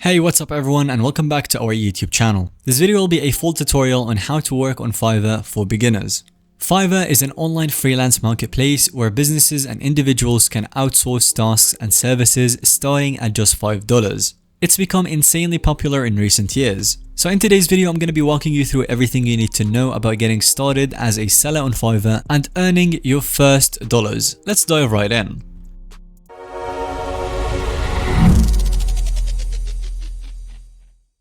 Hey, what's up everyone and welcome back to our YouTube channel. This video will be a full tutorial on how to work on Fiverr for beginners. Fiverr is an online freelance marketplace where businesses and individuals can outsource tasks and services starting at just $5. It's become insanely popular in recent years. So in today's video, I'm going to be walking you through everything you need to know about getting started as a seller on Fiverr and earning your first dollars. Let's dive right in.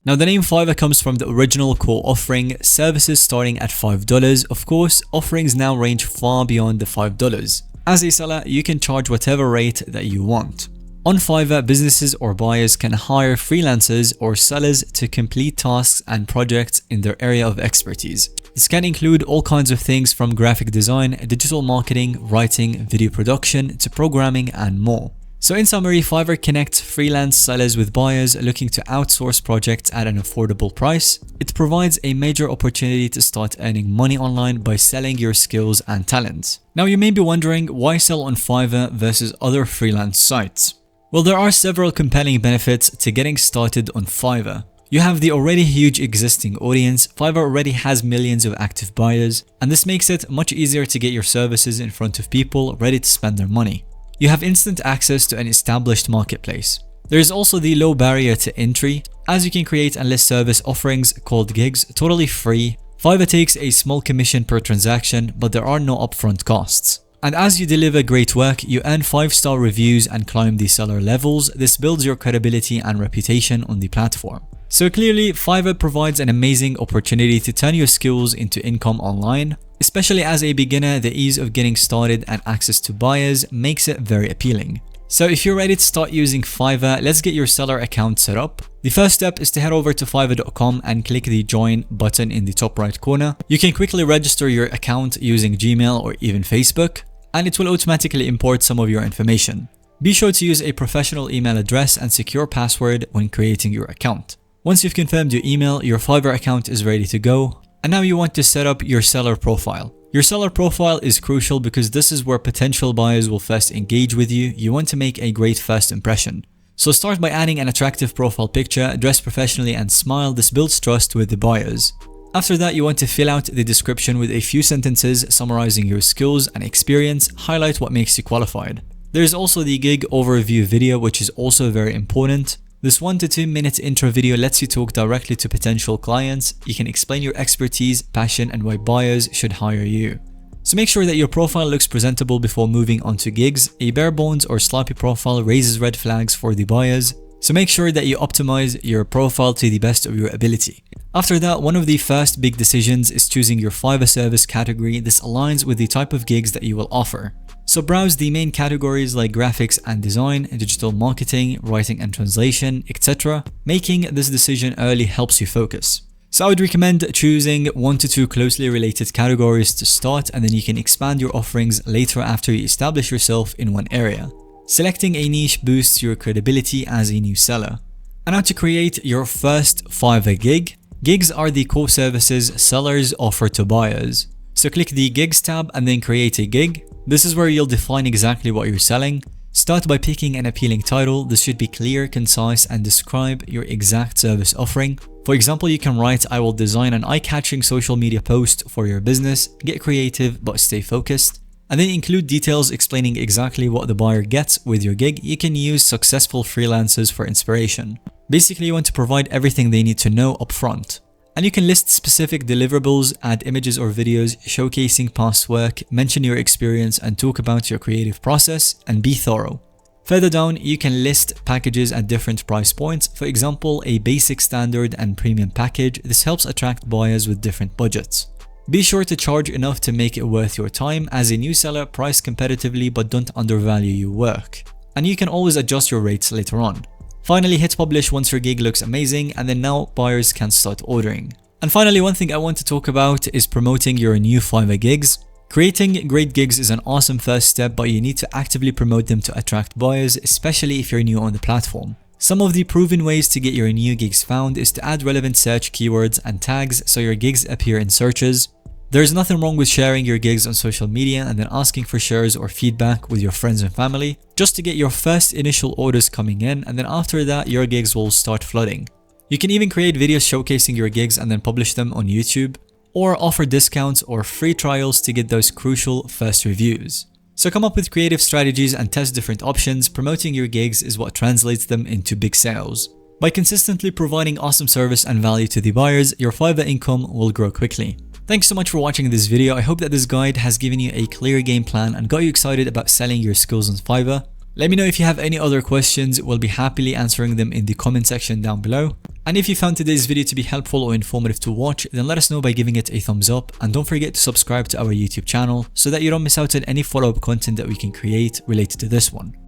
Now the name Fiverr comes from the original core offering, services starting at $5. Of course, offerings now range far beyond the $5. As a seller, you can charge whatever rate that you want. On Fiverr, businesses or buyers can hire freelancers or sellers to complete tasks and projects in their area of expertise. This can include all kinds of things from graphic design, digital marketing, writing, video production, to programming and more. So in summary, Fiverr connects freelance sellers with buyers looking to outsource projects at an affordable price. It provides a major opportunity to start earning money online by selling your skills and talents. Now you may be wondering, why sell on Fiverr versus other freelance sites? Well, there are several compelling benefits to getting started on Fiverr. You have the already huge existing audience. Fiverr already has millions of active buyers, and this makes it much easier to get your services in front of people ready to spend their money. You have instant access to an established marketplace. There is also the low barrier to entry, as you can create and list service offerings called gigs totally free. Fiverr takes a small commission per transaction, but there are no upfront costs. And as you deliver great work, you earn 5-star reviews and climb the seller levels. This builds your credibility and reputation on the platform. So clearly, Fiverr provides an amazing opportunity to turn your skills into income online. Especially as a beginner, the ease of getting started and access to buyers makes it very appealing. So if you're ready to start using Fiverr, let's get your seller account set up. The first step is to head over to fiverr.com and click the join button in the top right corner. You can quickly register your account using Gmail or even Facebook, and it will automatically import some of your information. Be sure to use a professional email address and secure password when creating your account. Once you've confirmed your email, your Fiverr account is ready to go. And now you want to set up your seller profile. Your seller profile is crucial because this is where potential buyers will first engage with you. You want to make a great first impression. So start by adding an attractive profile picture, dress professionally and smile. This builds trust with the buyers. After that, you want to fill out the description with a few sentences summarizing your skills and experience. Highlight what makes you qualified. There is also the gig overview video, which is also very important. This 1 to 2 minute intro video lets you talk directly to potential clients. You can explain your expertise, passion, and why buyers should hire you. So make sure that your profile looks presentable before moving on to gigs. A bare bones or sloppy profile raises red flags for the buyers. So make sure that you optimize your profile to the best of your ability. After that, one of the first big decisions is choosing your Fiverr service category. This aligns with the type of gigs that you will offer. So browse the main categories like graphics and design, digital marketing, writing and translation, etc. Making this decision early helps you focus. So I would recommend choosing 1 to 2 closely related categories to start, and then you can expand your offerings later after you establish yourself in one area. Selecting a niche boosts your credibility as a new seller. And now to create your first Fiverr gig. Gigs are the core services sellers offer to buyers. So click the Gigs tab and then create a gig. This is where you'll define exactly what you're selling. Start by picking an appealing title. This should be clear, concise, and describe your exact service offering. For example, you can write, "I will design an eye-catching social media post for your business." Get creative but stay focused. And then include details explaining exactly what the buyer gets with your gig. You can use successful freelancers for inspiration. Basically, you want to provide everything they need to know upfront. And you can list specific deliverables, add images or videos showcasing past work, mention your experience and talk about your creative process, and be thorough. Further down, you can list packages at different price points. For example, a basic, standard, and premium package. This helps attract buyers with different budgets. Be sure to charge enough to make it worth your time. As a new seller, price competitively but don't undervalue your work. And you can always adjust your rates later on. Finally, hit publish once your gig looks amazing, and then now buyers can start ordering. And finally, one thing I want to talk about is promoting your new Fiverr gigs. Creating great gigs is an awesome first step, but you need to actively promote them to attract buyers, especially if you're new on the platform. Some of the proven ways to get your new gigs found is to add relevant search keywords and tags so your gigs appear in searches. There's nothing wrong with sharing your gigs on social media and then asking for shares or feedback with your friends and family just to get your first initial orders coming in, and then after that your gigs will start flooding. You can even create videos showcasing your gigs and then publish them on YouTube, or offer discounts or free trials to get those crucial first reviews. So come up with creative strategies and test different options. Promoting your gigs is what translates them into big sales. By consistently providing awesome service and value to the buyers, your Fiverr income will grow quickly. Thanks so much for watching this video. I hope that this guide has given you a clear game plan and got you excited about selling your skills on Fiverr. Let me know if you have any other questions. We'll be happily answering them in the comment section down below. And if you found today's video to be helpful or informative to watch, then let us know by giving it a thumbs up, and don't forget to subscribe to our YouTube channel so that you don't miss out on any follow-up content that we can create related to this one.